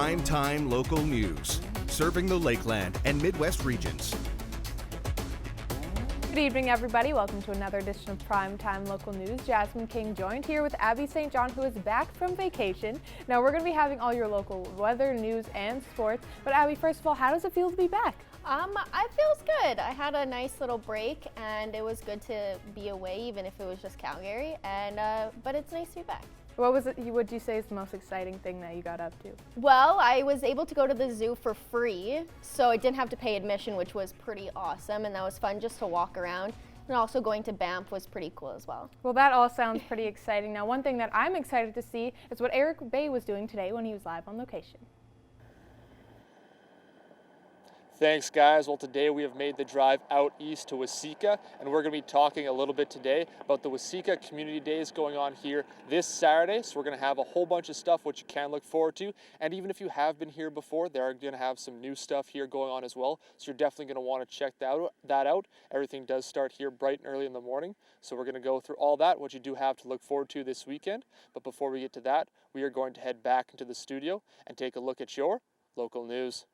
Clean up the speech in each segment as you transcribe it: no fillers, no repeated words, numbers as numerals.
Prime Time Local News, serving the Lakeland and Midwest regions. Good evening, everybody. Welcome to another edition of Prime Time Local News. Jasmine King joined here with Abby St. John, who is back from vacation. Now, we're going to be having all your local weather, news, and sports. But Abby, first of all, how does it feel to be back? It feels good. I had a nice little break, and it was good to be away, even if it was just Calgary. But it's nice to be back. What would you say is the most exciting thing that you got up to? Well, I was able to go to the zoo for free, so I didn't have to pay admission, which was pretty awesome, and that was fun just to walk around. And also going to Banff was pretty cool as well. Well, that all sounds pretty exciting. Now, one thing that I'm excited to see is what Eric Bay was doing today when he was live on location. Thanks, guys. Well, today we have made the drive out east to Waseca, and we're going to be talking a little bit today about the Waseca Community Days going on here this Saturday. So we're going to have a whole bunch of stuff which you can look forward to. And even if you have been here before, they're going to have some new stuff here going on as well. So you're definitely going to want to check that out. Everything does start here bright and early in the morning. So we're going to go through all that, what you do have to look forward to this weekend. But before we get to that, we are going to head back into the studio and take a look at your local news.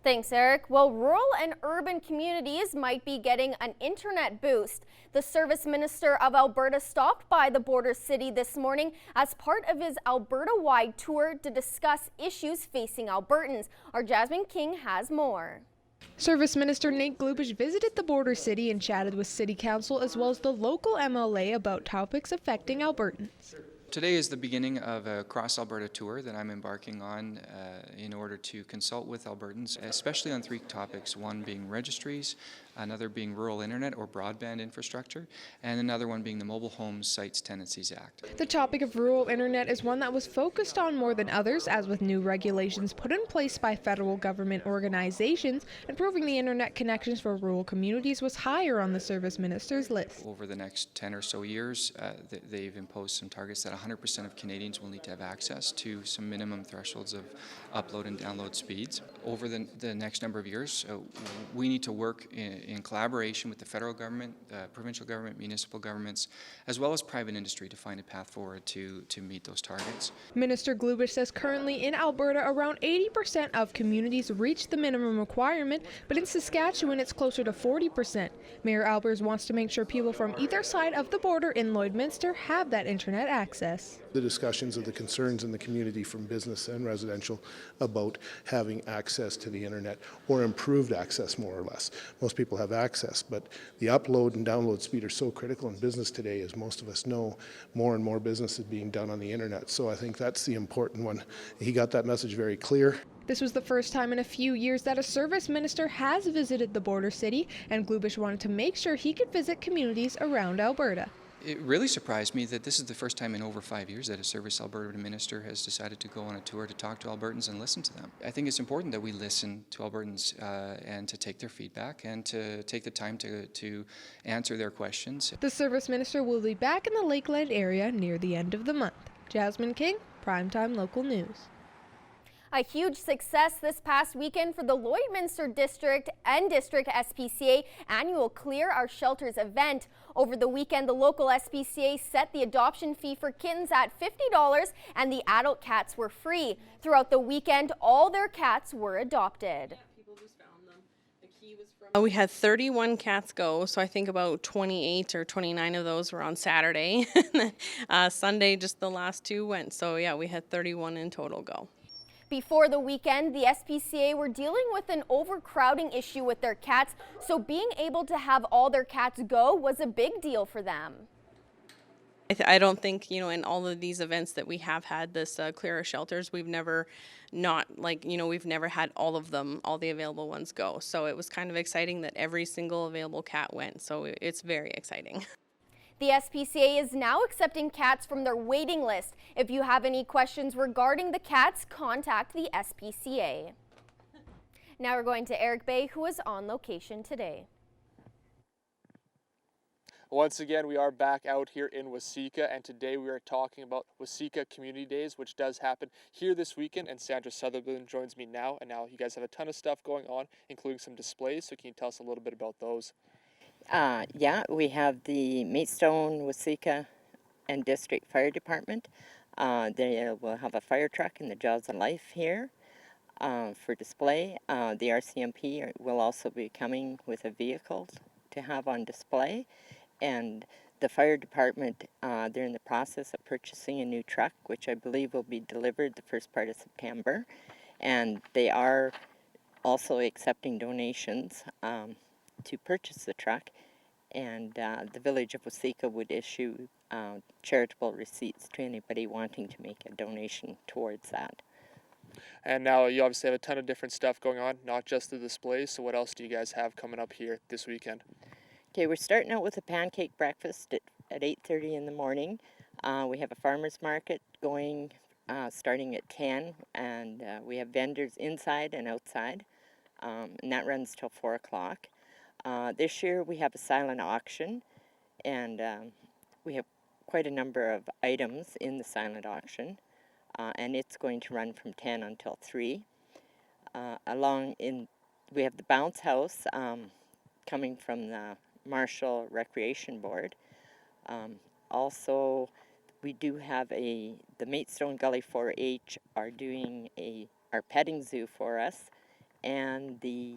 Thanks, Eric. Well, rural and urban communities might be getting an internet boost. The Service Minister of Alberta stopped by the border city this morning as part of his Alberta-wide tour to discuss issues facing Albertans. Our Jasmine King has more. Service Minister Nate Glubish visited the border city and chatted with City Council as well as the local MLA about topics affecting Albertans. Today is the beginning of a cross-Alberta tour that I'm embarking on in order to consult with Albertans, especially on three topics, one being registries, another being rural internet or broadband infrastructure, and another one being the Mobile Homes Sites Tenancies Act. The topic of rural internet is one that was focused on more than others, as with new regulations put in place by federal government organizations, improving the internet connections for rural communities was higher on the Service Minister's list. Over the next 10 or so years, they've imposed some targets that 100% of Canadians will need to have access to some minimum thresholds of upload and download speeds. Over the next number of years, we need to work in collaboration with the federal government, provincial government, municipal governments, as well as private industry to find a path forward to meet those targets. Minister Glubish says currently in Alberta, around 80% of communities reach the minimum requirement, but in Saskatchewan, it's closer to 40%. Mayor Albers wants to make sure people from either side of the border in Lloydminster have that internet access. The discussions of the concerns in the community from business and residential about having access to the internet or improved access, more or less. Most people have access, but the upload and download speed are so critical in business today, as most of us know. More and more business is being done on the internet, so I think that's the important one. He got that message very clear. This was the first time in a few years that a service minister has visited the border city, and Glubish wanted to make sure he could visit communities around Alberta. It really surprised me that this is the first time in over 5 years that a Service Alberta minister has decided to go on a tour to talk to Albertans and listen to them. I think it's important that we listen to Albertans and to take their feedback and to take the time to answer their questions. The service minister will be back in the Lakeland area near the end of the month. Jasmine King, Primetime Local News. A huge success this past weekend for the Lloydminster District and District SPCA annual Clear Our Shelters event. Over the weekend, the local SPCA set the adoption fee for kittens at $50 and the adult cats were free. Throughout the weekend, all their cats were adopted. We had 31 cats go, so I think about 28 or 29 of those were on Saturday. Sunday, just the last two went, so yeah, we had 31 in total go. Before the weekend, the SPCA were dealing with an overcrowding issue with their cats, so being able to have all their cats go was a big deal for them. I don't think, in all of these events that we have had this Clear Our Shelters, we've never we've never had all of them, all the available ones go. So it was kind of exciting that every single available cat went. So it's very exciting. The SPCA is now accepting cats from their waiting list. If you have any questions regarding the cats, contact the SPCA. Now we're going to Eric Bay, who is on location today. Once again, we are back out here in Waseca, and today we are talking about Waseca Community Days, which does happen here this weekend, and Sandra Sutherland joins me now. And now you guys have a ton of stuff going on, including some displays, so can you tell us a little bit about those? Yeah, we have the Maidstone, Waseca, and District Fire Department They will have a fire truck in the Jaws of Life here for display. The RCMP will also be coming with a vehicle to have on display. And the fire department, they're in the process of purchasing a new truck, which I believe will be delivered the first part of September. And they are also accepting donations to purchase the truck. And the village of Waseca would issue charitable receipts to anybody wanting to make a donation towards that. And now you obviously have a ton of different stuff going on, not just the displays. So what else do you guys have coming up here this weekend? Okay, we're starting out with a pancake breakfast at 8:30 in the morning. We have a farmer's market going starting at 10, and we have vendors inside and outside, and that runs till 4 o'clock. This year we have a silent auction, and we have quite a number of items in the silent auction, and it's going to run from 10 until 3. We have the bounce house coming from the Marshall Recreation Board. Also, we do have the Maidstone Gully 4-H are doing our petting zoo for us, and the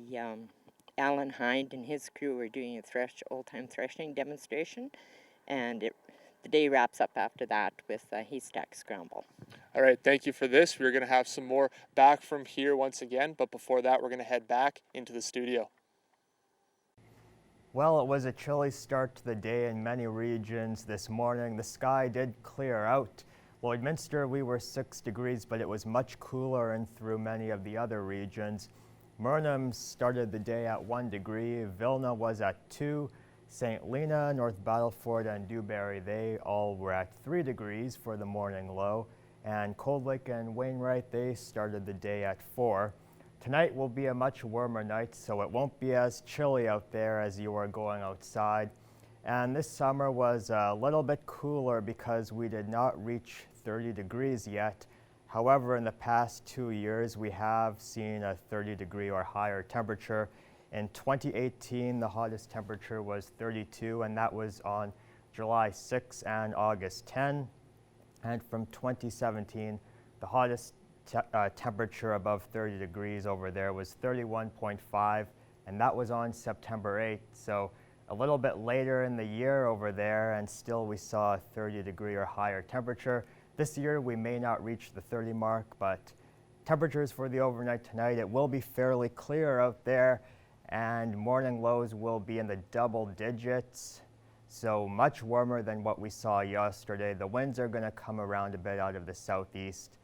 Alan Hind and his crew are doing a old-time threshing demonstration, and the day wraps up after that with a haystack scramble. All right, thank you for this. We're going to have some more back from here once again, but before that, we're going to head back into the studio. Well, it was a chilly start to the day in many regions this morning. The sky did clear out. Lloydminster, we were 6 degrees, but it was much cooler in through many of the other regions. Murnum started the day at 1 degree. Vilna was at 2. St. Lena, North Battleford, and Dewberry, they all were at 3 degrees for the morning low. And Cold Lake and Wainwright, they started the day at 4. Tonight will be a much warmer night, so it won't be as chilly out there as you are going outside. And this summer was a little bit cooler because we did not reach 30 degrees yet. However, in the past 2 years, we have seen a 30-degree or higher temperature. In 2018, the hottest temperature was 32, and that was on July 6 and August 10. And from 2017, the hottest temperature above 30 degrees over there was 31.5, and that was on September 8th. So a little bit later in the year over there, and still we saw a 30-degree or higher temperature. This year we may not reach the 30 mark, but temperatures for the overnight tonight, it will be fairly clear out there, and morning lows will be in the double digits. So much warmer than what we saw yesterday. The winds are going to come around a bit out of the southeast.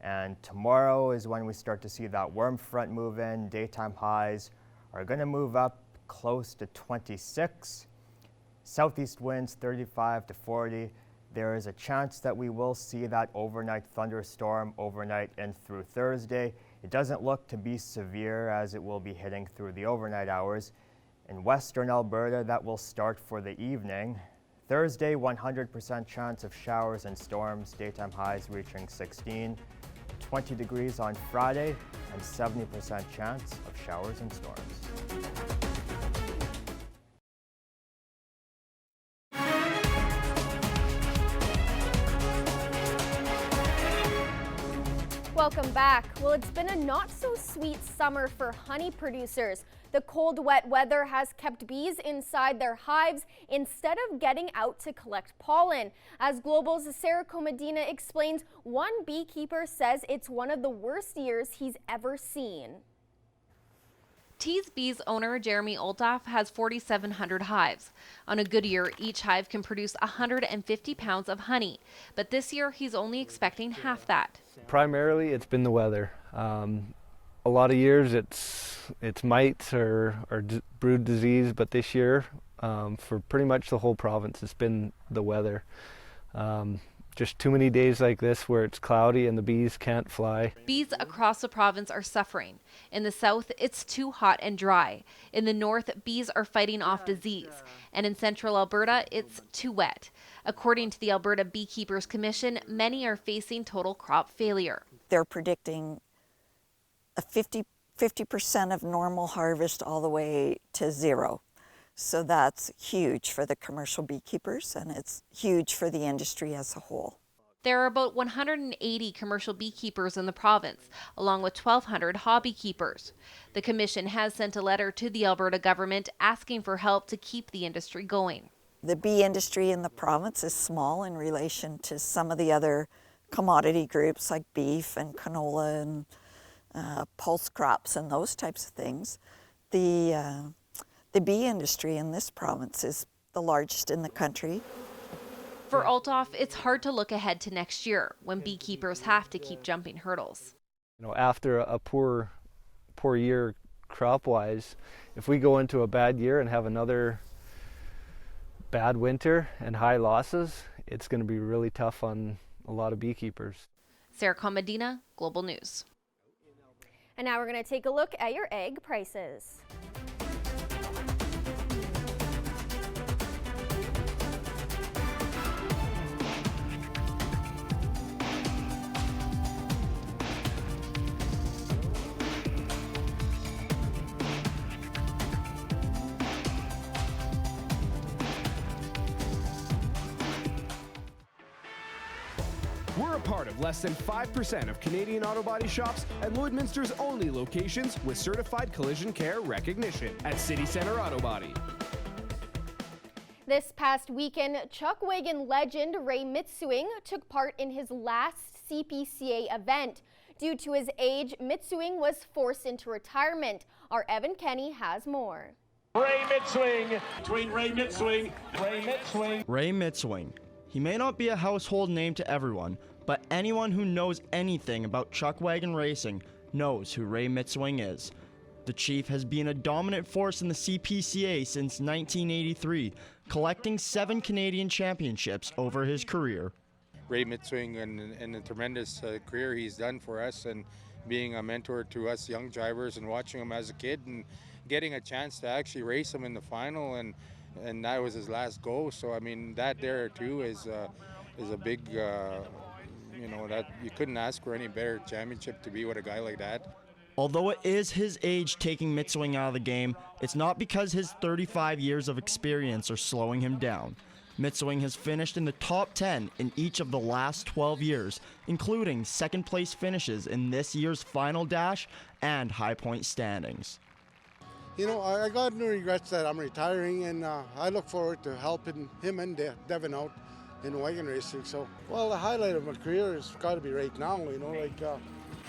And tomorrow is when we start to see that warm front move in. Daytime highs are going to move up close to 26. Southeast winds 35 to 40. There is a chance that we will see that overnight thunderstorm overnight and through Thursday. It doesn't look to be severe as it will be hitting through the overnight hours. In western Alberta, that will start for the evening. Thursday, 100% chance of showers and storms, daytime highs reaching 16. 20 degrees on Friday, and 70% chance of showers and storms. Welcome back. Well, it's been a not-so-sweet summer for honey producers. The cold, wet weather has kept bees inside their hives instead of getting out to collect pollen. As Global's Sarah Comedina explains, one beekeeper says it's one of the worst years he's ever seen. Tees Bees owner Jeremy Olthoff has 4,700 hives. On a good year, each hive can produce 150 pounds of honey, but this year he's only expecting half that. Primarily, it's been the weather. A lot of years it's mites or brood disease, but this year, for pretty much the whole province, it's been the weather. Just too many days like this where it's cloudy and the bees can't fly. Bees across the province are suffering. In the south, it's too hot and dry. In the north, bees are fighting off disease. And in central Alberta, it's too wet. According to the Alberta Beekeepers Commission, many are facing total crop failure. They're predicting a 50% of normal harvest all the way to zero. So that's huge for the commercial beekeepers, and it's huge for the industry as a whole. There are about 180 commercial beekeepers in the province, along with 1,200 hobby keepers. The commission has sent a letter to the Alberta government asking for help to keep the industry going. The bee industry in the province is small in relation to some of the other commodity groups like beef and canola and pulse crops and those types of things. The bee industry in this province is the largest in the country. For Althoff, it's hard to look ahead to next year when beekeepers have to keep jumping hurdles. You know, after a poor year crop-wise, if we go into a bad year and have another bad winter and high losses, it's going to be really tough on a lot of beekeepers. Sarah Comadina, Global News. And now we're going to take a look at your egg prices. We're a part of less than 5% of Canadian auto body shops and Lloydminster's only locations with certified collision care recognition at City Centre Auto Body. This past weekend, Chuckwagon legend Ray Mitsewing took part in his last CPCA event. Due to his age, Mitsewing was forced into retirement. Our Evan Kenny has more. Ray Mitsewing, between Ray Mitsewing, Ray Mitsewing. Ray Mitsewing. He may not be a household name to everyone, but anyone who knows anything about Chuckwagon racing knows who Ray Mitsewing is. The Chief has been a dominant force in the CPCA since 1983, collecting 7 Canadian championships over his career. Ray Mitsewing and the tremendous career he's done for us, and being a mentor to us young drivers and watching him as a kid and getting a chance to actually race him in the final, and that was his last go. So I mean, that there too is a big, you know, that you couldn't ask for any better championship to be with a guy like that. Although it is his age taking Mitsewing out of the game, it's not because his 35 years of experience are slowing him down. Mitsewing has finished in the top 10 in each of the last 12 years, including second place finishes in this year's final dash and high point standings. You know, I got no regrets that I'm retiring, and I look forward to helping him and Devin out in wagon racing. So, well, the highlight of my career has got to be right now, you know, like...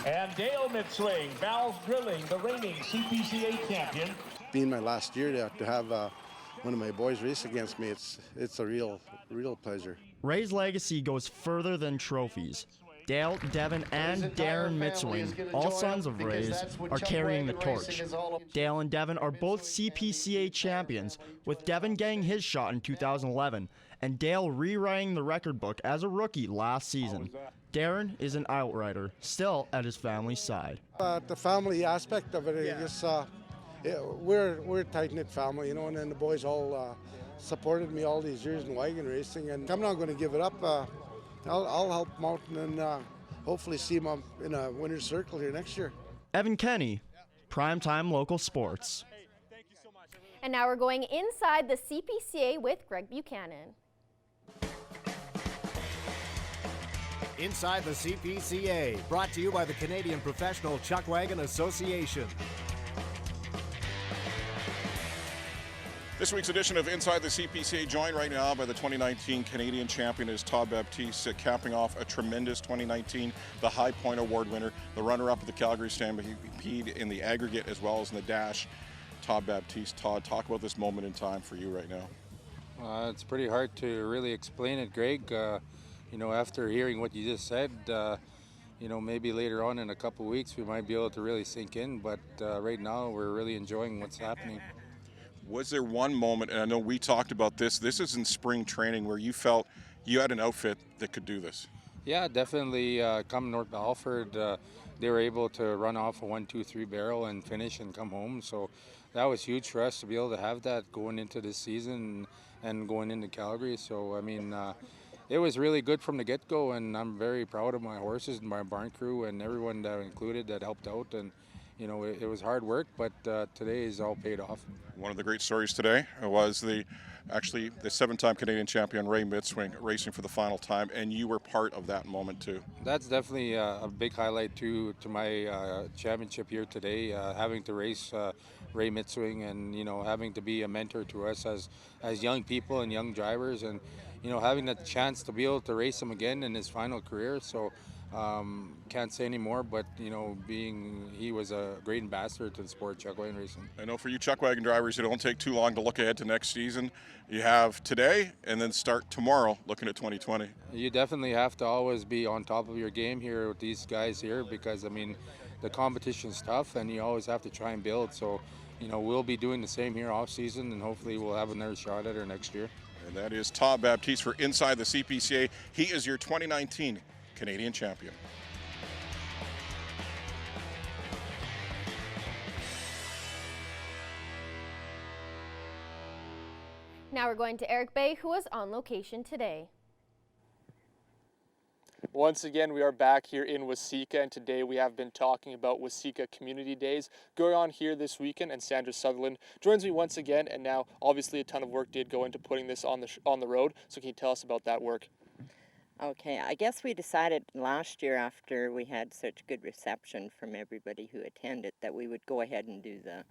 And Dale Mitsewing, Val's Drilling, the reigning CPCA champion. Being my last year to have one of my boys race against me, it's a real pleasure. Ray's legacy goes further than trophies. Dale, Devin, and Darren Mitsewing, all sons of Ray's, are carrying the torch. Dale and Devin are both CPCA champions, with Devin getting his shot in 2011, and Dale rewriting the record book as a rookie last season. Darren is an outrider, still at his family's side. The family aspect of it, I guess, we're a tight-knit family, you know, and then the boys all supported me all these years in wagon racing, and I'm not going to give it up. I'll help them out and hopefully see them in a winner's circle here next year. Evan Kenny, Primetime Local Sports. And now we're going inside the CPCA with Greg Buchanan. Inside the CPCA, brought to you by the Canadian Professional Chuckwagon Association. This week's edition of Inside the CPCA, joined right now by the 2019 Canadian champion is Todd Baptiste, capping off a tremendous 2019, the High Point Award winner, the runner-up of the Calgary Stampede in the aggregate as well as in the dash. Todd Baptiste. Todd, talk about this moment in time for you right now. It's pretty hard to really explain it, Greg. You know, after hearing what you just said, you know, maybe later on in a couple weeks we might be able to really sink in, but right now we're really enjoying what's happening. Was there one moment, and I know we talked about this is in spring training, where you felt you had an outfit that could do this? Yeah, definitely. Come North Balford, they were able to run off a 1-2-3 barrel and finish and come home. So that was huge for us to be able to have that going into this season and going into Calgary. So, I mean, it was really good from the get-go, and I'm very proud of my horses and my barn crew and everyone that included that helped out. And, you know, it was hard work, but today is all paid off. One of the great stories today was the 7-time Canadian champion Ray Mitswing racing for the final time, and you were part of that moment too. That's definitely a big highlight to my championship here today, having to race Ray Mitswing, and you know, having to be a mentor to us as young people and young drivers, and you know, having the chance to be able to race him again in his final career. So can't say any more, but you know, he was a great ambassador to the sport of chuck wagon racing. I know for you chuck wagon drivers, it won't take too long to look ahead to next season. You have today and then start tomorrow looking at 2020. You definitely have to always be on top of your game here with these guys here, because I mean, the competition's tough and you always have to try and build. So, you know, we'll be doing the same here off season, and hopefully we'll have another shot at it next year. And that is Todd Baptiste for Inside the CPCA. He is your 2019 Canadian champion. Now we're going to Eric Bay, who was on location today. Once again, we are back here in Waseca, and today we have been talking about Waseca Community Days going on here this weekend, and Sandra Sutherland joins me once again, and now obviously a ton of work did go into putting this on the road, so can you tell us about that work? Okay, I guess we decided last year, after we had such good reception from everybody who attended, that we would go ahead and do the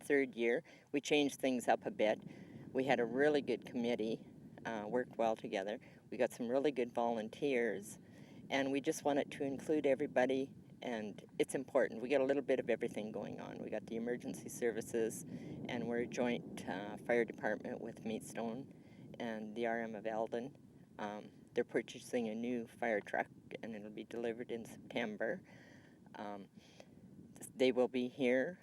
third year. We changed things up a bit. We had a really good committee, worked well together. We got some really good volunteers, and we just wanted to include everybody, and it's important. We got a little bit of everything going on. We got the emergency services, and we're a joint fire department with Maidstone and the RM of Eldon. They're purchasing a new fire truck, and it'll be delivered in September. They will be here.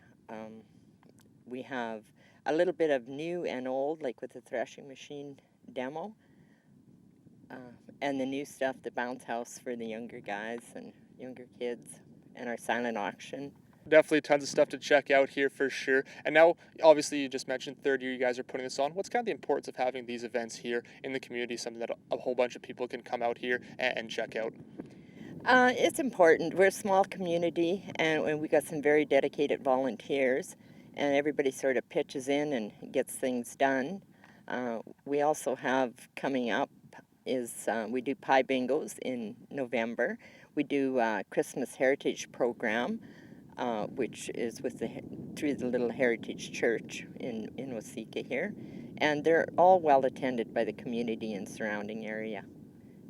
We have a little bit of new and old, like with the threshing machine demo. And the new stuff, the bounce house for the younger guys and younger kids, and our silent auction. Definitely tons of stuff to check out here for sure. And now, obviously, you just mentioned third year you guys are putting this on. What's kind of the importance of having these events here in the community, something that a whole bunch of people can come out here and check out? It's important. We're a small community, and we got some very dedicated volunteers, and everybody sort of pitches in and gets things done. We also have coming up we do pie bingos in November. We do Christmas Heritage Program, which is through the little Heritage Church in Waseca here. And they're all well attended by the community and surrounding area.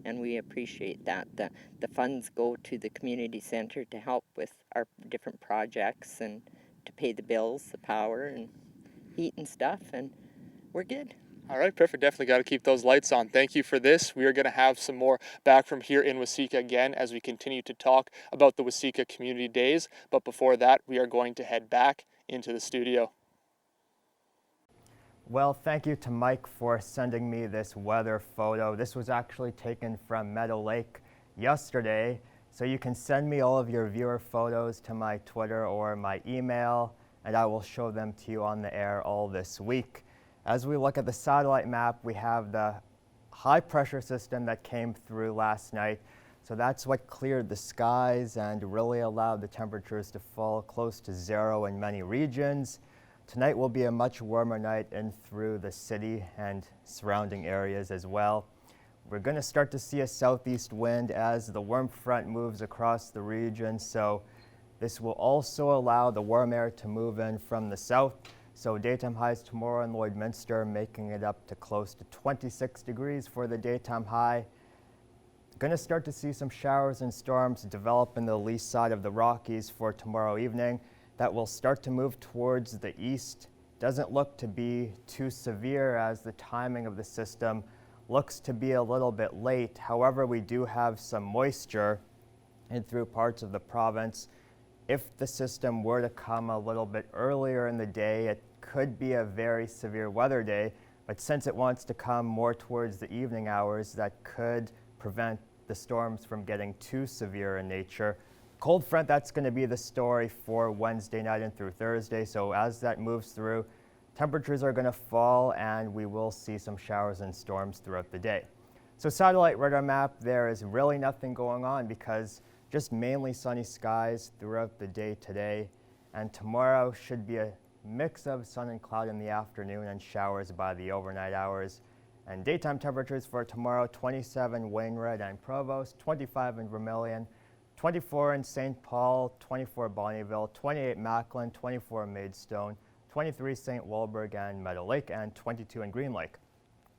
And we appreciate that. The funds go to the community center to help with our different projects and to pay the bills, the power and heat and stuff, and we're good. All right, perfect. Definitely got to keep those lights on. Thank you for this. We are going to have some more back from here in Waseca again as we continue to talk about the Waseca Community Days. But before that, we are going to head back into the studio. Well, thank you to Mike for sending me this weather photo. This was actually taken from Meadow Lake yesterday. So you can send me all of your viewer photos to my Twitter or my email, and I will show them to you on the air all this week. As we look at the satellite map, we have the high pressure system that came through last night. So that's what cleared the skies and really allowed the temperatures to fall close to zero in many regions. Tonight will be a much warmer night in through the city and surrounding areas as well. We're going to start to see a southeast wind as the warm front moves across the region. So this will also allow the warm air to move in from the south. So daytime highs tomorrow in Lloydminster, making it up to close to 26 degrees for the daytime high. Going to start to see some showers and storms develop in the lee side of the Rockies for tomorrow evening. That will start to move towards the east. Doesn't look to be too severe as the timing of the system looks to be a little bit late. However, we do have some moisture in through parts of the province. If the system were to come a little bit earlier in the day, it could be a very severe weather day, but since it wants to come more towards the evening hours, that could prevent the storms from getting too severe in nature. Cold front, that's going to be the story for Wednesday night and through Thursday, so as that moves through, temperatures are going to fall and we will see some showers and storms throughout the day. So satellite radar map, there is really nothing going on because just mainly sunny skies throughout the day today. And tomorrow should be a mix of sun and cloud in the afternoon and showers by the overnight hours. And daytime temperatures for tomorrow, 27 Wainwright and Provost, 25 in Vermilion, 24 in St. Paul, 24 Bonnyville, 28 Macklin, 24 Maidstone, 23 St. Walburg and Meadow Lake, and 22 in Green Lake.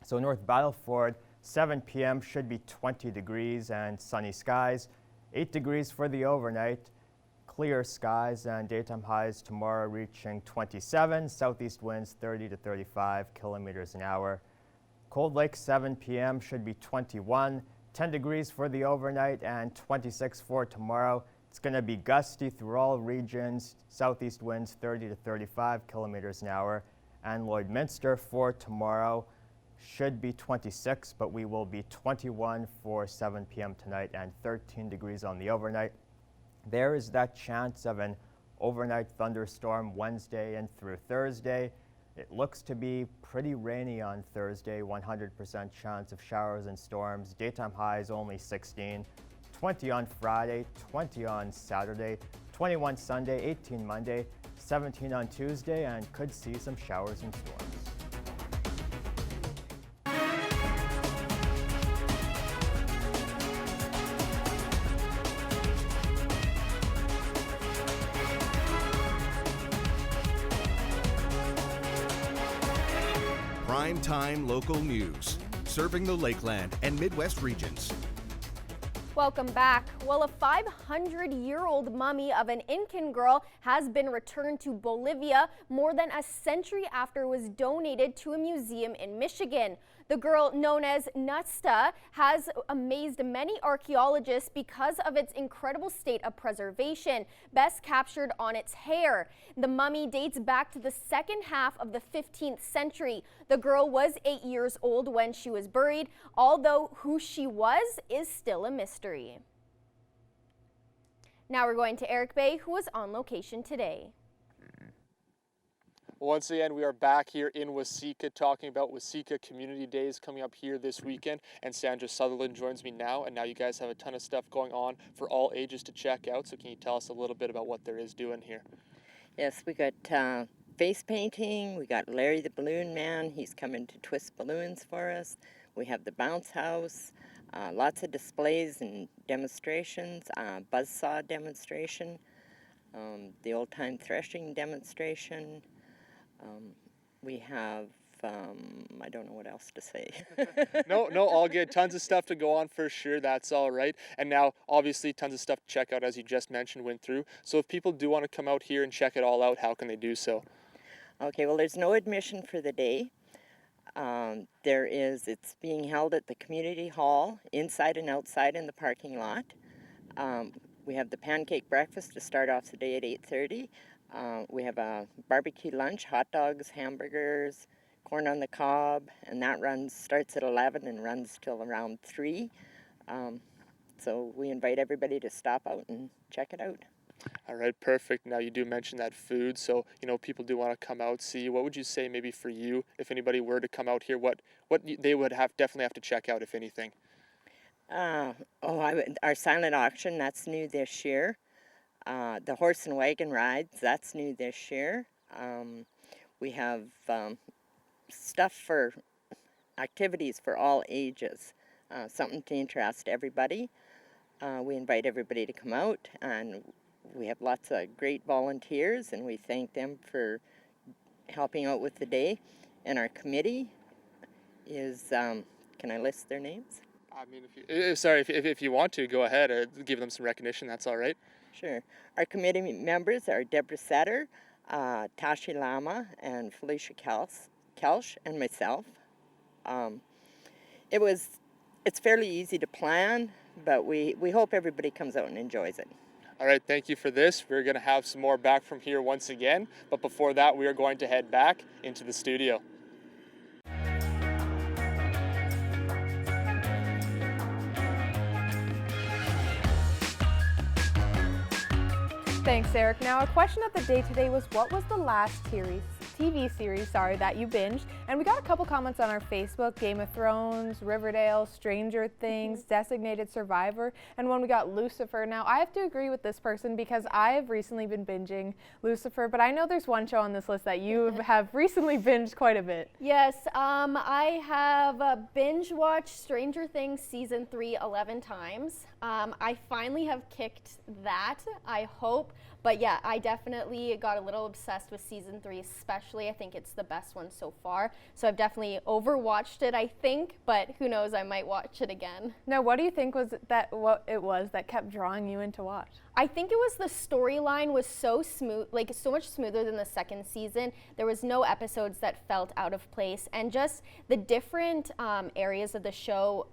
So North Battleford, 7 p.m. should be 20 degrees and sunny skies, 8 degrees for the overnight, clear skies and daytime highs tomorrow reaching 27, southeast winds 30 to 35 kilometers an hour. Cold Lake, 7 p.m. should be 21, 10 degrees for the overnight and 26 for tomorrow. It's going to be gusty through all regions, southeast winds 30 to 35 kilometers an hour. And Lloydminster for tomorrow should be 26, but we will be 21 for 7 p.m. tonight and 13 degrees on the overnight. There is that chance of an overnight thunderstorm Wednesday and through Thursday. It looks to be pretty rainy on Thursday, 100% chance of showers and storms. Daytime highs only 16, 20 on Friday, 20 on Saturday, 21 Sunday, 18 Monday, 17 on Tuesday, and could see some showers and storms. Prime time local news, serving the Lakeland and Midwest regions. Welcome back. Well, a 500-year-old mummy of an Incan girl has been returned to Bolivia more than a century after it was donated to a museum in Michigan. The girl, known as Nusta, has amazed many archaeologists because of its incredible state of preservation, best captured on its hair. The mummy dates back to the second half of the 15th century. The girl was 8 years old when she was buried, although who she was is still a mystery. Now we're going to Eric Bay, who was on location today. Once again, we are back here in Waseca talking about Waseca Community Days coming up here this weekend. And Sandra Sutherland joins me now. And now you guys have a ton of stuff going on for all ages to check out. So can you tell us a little bit about what there is doing here? Yes, we got face painting. We got Larry the Balloon Man. He's coming to twist balloons for us. We have the bounce house. Lots of displays and demonstrations. Buzzsaw demonstration. The old-time threshing demonstration. We have, I don't know what else to say. No, all good. Tons of stuff to go on for sure. That's all right. And now, obviously, tons of stuff to check out, as you just mentioned, went through. So if people do want to come out here and check it all out, how can they do so? Okay, well, there's no admission for the day. It's being held at the community hall, inside and outside in the parking lot. We have the pancake breakfast to start off the day at 8:30. We have a barbecue lunch, hot dogs, hamburgers, corn on the cob, and that starts at 11 and runs till around 3. So we invite everybody to stop out and check it out. All right, perfect. Now you do mention that food, so people do want to come out, see. What would you say maybe for you, if anybody were to come out here, what they would definitely have to check out, if anything? Our silent auction, that's new this year. The horse and wagon rides, that's new this year. We have stuff for activities for all ages, something to interest everybody. We invite everybody to come out, and we have lots of great volunteers, and we thank them for helping out with the day. And our committee is, can I list their names? I mean, if you want to, go ahead. Give them some recognition. That's all right. Sure. Our committee members are Deborah Setter, Tashi Lama, and Felicia Kelsch, and myself. It's fairly easy to plan, but we hope everybody comes out and enjoys it. All right, thank you for this. We're going to have some more back from here once again, but before that, we are going to head back into the studio. Thanks, Eric. Now, a question of the day today was, what was the last TV series that you binged? And we got a couple comments on our Facebook: Game of Thrones, Riverdale, Stranger Things, Designated Survivor, and one we got Lucifer. Now, I have to agree with this person because I have recently been binging Lucifer, but I know there's one show on this list that you have recently binged quite a bit. Yes, I have binge watched Stranger Things Season 3 11 times. I finally have kicked that, I hope. But yeah, I definitely got a little obsessed with Season 3 especially. I think it's the best one so far. So I've definitely overwatched it, I think, but who knows, I might watch it again. Now, what do you think what it was that kept drawing you in to watch? I think it was the storyline was so smooth, like so much smoother than the second season. There was no episodes that felt out of place, and just the different areas of the show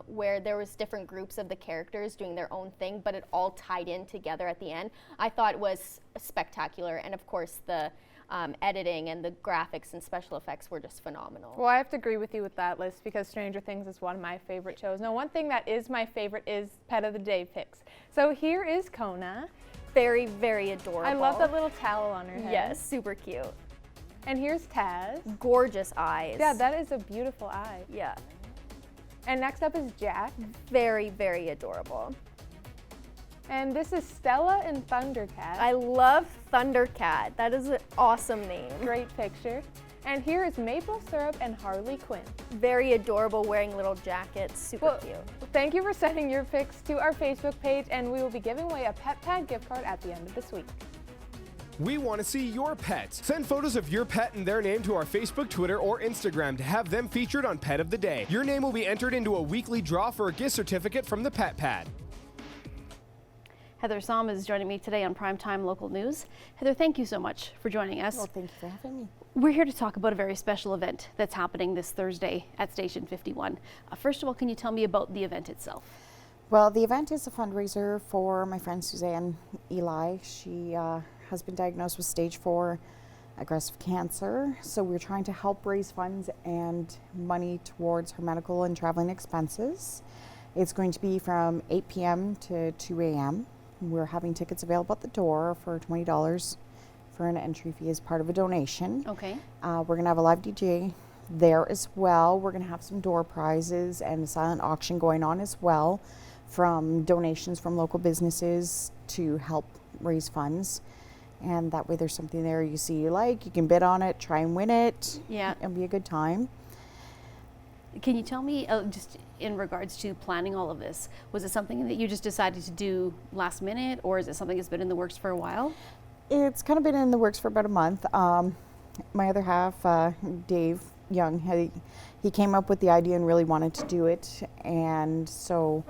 where there was different groups of the characters doing their own thing, but it all tied in together at the end, I thought was spectacular. And of course the editing and the graphics and special effects were just phenomenal. Well, I have to agree with you with that list because Stranger Things is one of my favorite shows. Now, one thing that is my favorite is Pet of the Day picks. So here is Kona. Very, very adorable. I love that little towel on her head. Yes, super cute. And here's Taz. Gorgeous eyes. Yeah, that is a beautiful eye. Yeah. And next up is Jack. Very, very adorable. And this is Stella and Thundercat. I love Thundercat. That is an awesome name. Great picture. And here is Maple Syrup and Harley Quinn. Very adorable, wearing little jackets. Super cute. Thank you for sending your pics to our Facebook page, and we will be giving away a PetPad gift card at the end of this week. We want to see your pets. Send photos of your pet and their name to our Facebook, Twitter, or Instagram to have them featured on Pet of the Day. Your name will be entered into a weekly draw for a gift certificate from the PetPad. Heather Somm is joining me today on Primetime Local News. Heather, thank you so much for joining us. Well, thank you for having me. We're here to talk about a very special event that's happening this Thursday at Station 51. First of all, can you tell me about the event itself? Well, the event is a fundraiser for my friend Suzanne Eli. She has been diagnosed with stage 4 aggressive cancer. So we're trying to help raise funds and money towards her medical and traveling expenses. It's going to be from 8 p.m. to 2 a.m. We're having tickets available at the door for $20 for an entry fee as part of a donation. Okay. We're going to have a live DJ there as well. We're going to have some door prizes and a silent auction going on as well from donations from local businesses to help raise funds. And that way there's something there you see you like, you can bid on it, try and win it. Yeah. It'll be a good time. Can you tell me, just in regards to planning all of this, was it something that you just decided to do last minute, or is it something that's been in the works for a while? It's kind of been in the works for about a month. My other half, Dave Young, he came up with the idea and really wanted to do it. And so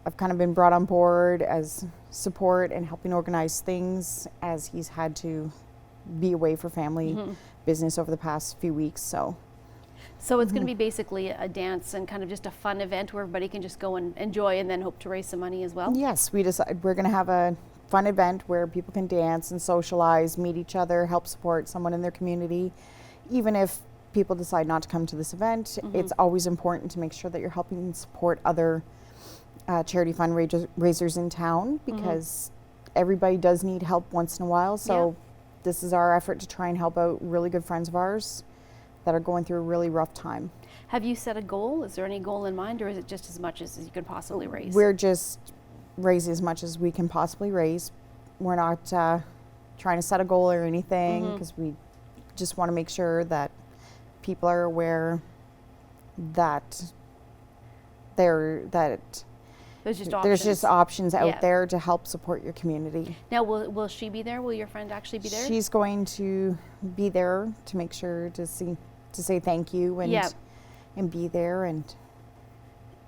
I've kind of been brought on board as support and helping organize things as he's had to be away for family business over the past few weeks. So it's going to be basically a dance and kind of just a fun event where everybody can just go and enjoy and then hope to raise some money as well? Yes, we decided we're going to have a fun event where people can dance and socialize, meet each other, help support someone in their community. Even if people decide not to come to this event, it's always important to make sure that you're helping support other charity fundraisers in town, because everybody does need help once in a while. So this is our effort to try and help out really good friends of ours that are going through a really rough time. Have you set a goal? Is there any goal in mind, or is it just as much as you can possibly raise? We're just raising as much as we can possibly raise. We're not trying to set a goal or anything, because we just want to make sure that people are aware that there's just options out there to help support your community. Now, will she be there? Will your friend actually be there? She's going to be there to make sure to say thank you and be there. And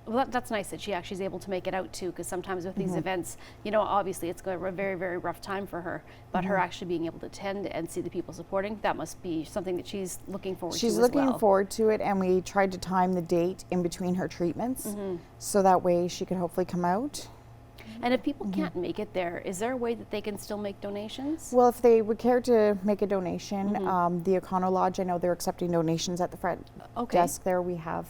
well, that's nice that she actually is able to make it out too, because sometimes with these events, obviously it's a very, very rough time for her, but her actually being able to attend and see the people supporting, that must be something that she's looking forward to as well. She's looking forward to it, and we tried to time the date in between her treatments so that way she could hopefully come out. And if people can't make it there, is there a way that they can still make donations? Well, if they would care to make a donation, the Econo Lodge, I know they're accepting donations at the front desk there. We have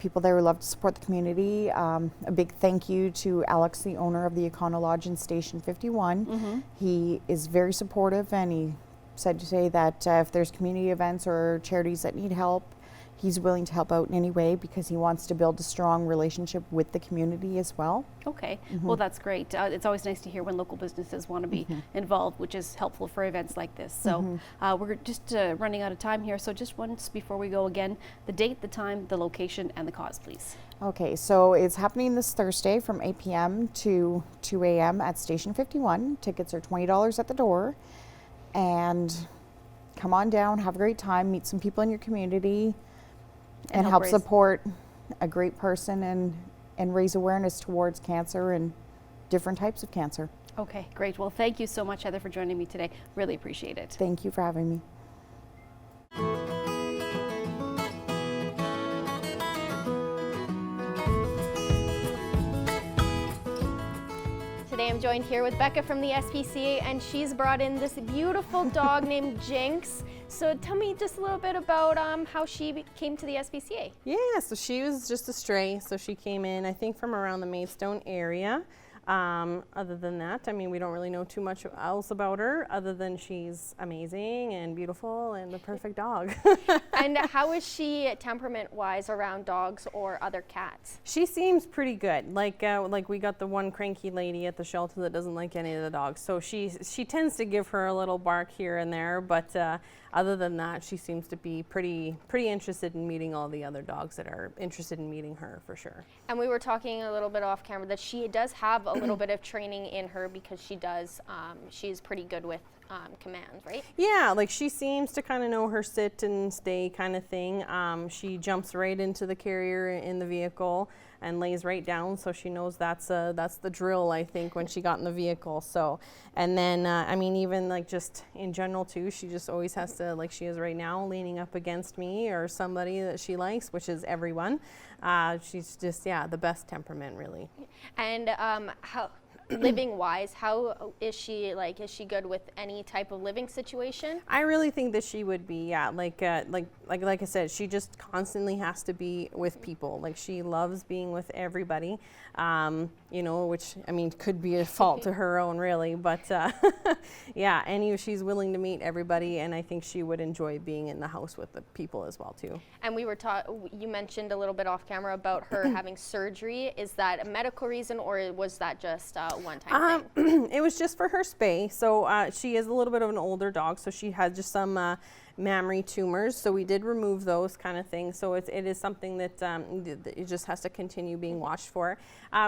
people there who love to support the community. A big thank you to Alex, the owner of the Econo Lodge in Station 51. He is very supportive, and he said today that if there's community events or charities that need help, he's willing to help out in any way because he wants to build a strong relationship with the community as well. Okay, well that's great. It's always nice to hear when local businesses want to be involved, which is helpful for events like this. So we're just running out of time here, so just once before we go again, the date, the time, the location, and the cause, please. Okay, so it's happening this Thursday from 8 p.m. to 2 a.m. at Station 51. Tickets are $20 at the door. And come on down, have a great time, meet some people in your community, and help support a great person and raise awareness towards cancer and different types of cancer. Okay, great. Well, thank you so much, Heather, for joining me today. Really appreciate it. Thank you for having me. Today I'm joined here with Becca from the SPCA, and she's brought in this beautiful dog named Jinx. So tell me just a little bit about how she came to the SPCA. Yeah, so she was just a stray, so she came in, I think, from around the Maidstone area. Other than that, I mean, we don't really know too much else about her other than she's amazing and beautiful and the perfect dog. And how is she temperament-wise around dogs or other cats? She seems pretty good. Like we got the one cranky lady at the shelter that doesn't like any of the dogs. So she tends to give her a little bark here and there, but other than that, she seems to be pretty interested in meeting all the other dogs that are interested in meeting her, for sure. And we were talking a little bit off camera that she does have a little bit of training in her because she's pretty good with commands, right? Yeah, like she seems to kind of know her sit and stay kind of thing. She jumps right into the carrier in the vehicle and lays right down, so she knows that's the drill, I think, when she got in the vehicle. So, and then I mean, even like just in general too, she just always has to, like she is right now, leaning up against me or somebody that she likes, which is everyone. She's just, yeah, the best temperament, really. And how living wise, how is she? Like, is she good with any type of living situation? I really think that she would be, yeah. Like I said, she just constantly has to be with people. Like, she loves being with everybody. You know, which I mean could be a fault to her own, really. But yeah, she's willing to meet everybody, and I think she would enjoy being in the house with the people as well too. And we were you mentioned a little bit off camera about her having surgery. Is that a medical reason, or was that just one-time thing? It was just for her spay. So she is a little bit of an older dog, so she had just some mammary tumors, so we did remove those kind of things. So it is something that it just has to continue being watched for.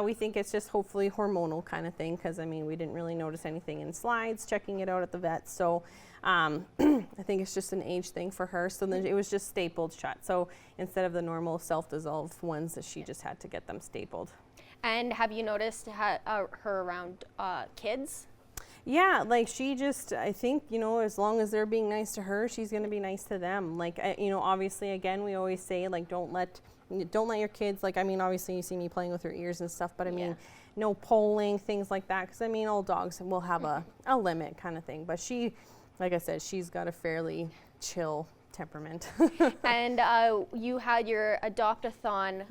We think it's just hopefully hormonal kind of thing, because I mean we didn't really notice anything in slides checking it out at the vet. So I think it's just an age thing for her. So then it was just stapled shut. So instead of the normal self-dissolve ones, that she just had to get them stapled. And have you noticed her around kids? Yeah, like she just, I think, you know, as long as they're being nice to her, she's going to be nice to them. Like, you know, obviously, again, we always say, like, don't let your kids, like, I mean, obviously you see me playing with her ears and stuff, but I mean, no pulling, things like that. Because I mean, all dogs will have a limit kind of thing. But she, like I said, she's got a fairly chill temperament. And you had your adopt-a-thon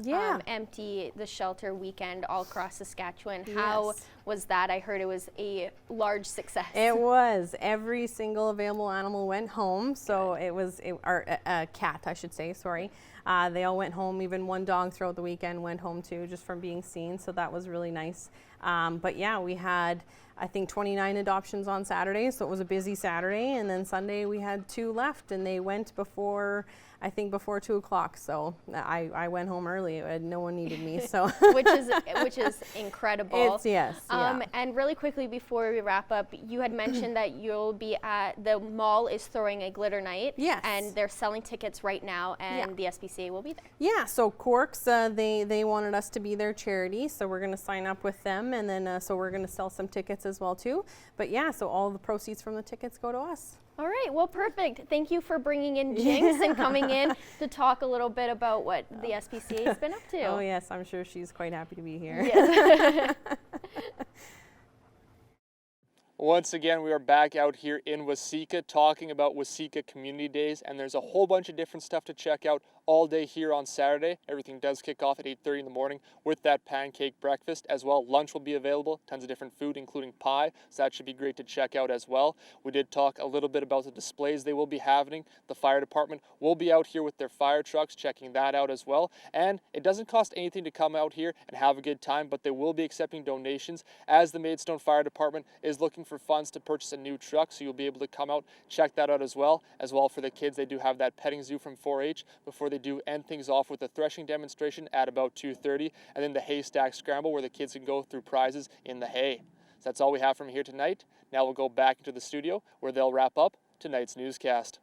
empty the shelter weekend all across Saskatchewan. How was that? I heard it was a large success. It was. Every single available animal went home. So it was our cat, I should say, sorry. They all went home. Even one dog throughout the weekend went home too, just from being seen. So that was really nice. But yeah, we had, I think, 29 adoptions on Saturday, so it was a busy Saturday, and then Sunday we had 2 left, and they went before 2 o'clock. So I went home early. No one needed me. So which is incredible. Yes. And really quickly before we wrap up, you had mentioned that you'll be at the mall is throwing a glitter night. Yes. And they're selling tickets right now, and the SPCA will be there. Yeah. So Corks, they wanted us to be their charity, so we're going to sign up with them, and then so we're going to sell some tickets as well too. But yeah, so all the proceeds from the tickets go to us. All right, well, perfect. Thank you for bringing in Jinx and coming in to talk a little bit about what the SPCA has been up to. Oh yes, I'm sure she's quite happy to be here. Yes. Once again, we are back out here in Waseca talking about Waseca Community Days, and there's a whole bunch of different stuff to check out all day here on Saturday. Everything does kick off at 8:30 in the morning with that pancake breakfast as well. Lunch will be available, tons of different food, including pie, so that should be great to check out as well. We did talk a little bit about the displays they will be having. The fire department will be out here with their fire trucks, checking that out as well. And it doesn't cost anything to come out here and have a good time, but they will be accepting donations as the Maidstone Fire Department is looking for funds to purchase a new truck, so you'll be able to come out, check that out as well. As well for the kids, they do have that petting zoo from 4-H before they do end things off with a threshing demonstration at about 2:30, and then the haystack scramble where the kids can go through prizes in the hay. So that's all we have from here tonight. Now we'll go back into the studio where they'll wrap up tonight's newscast.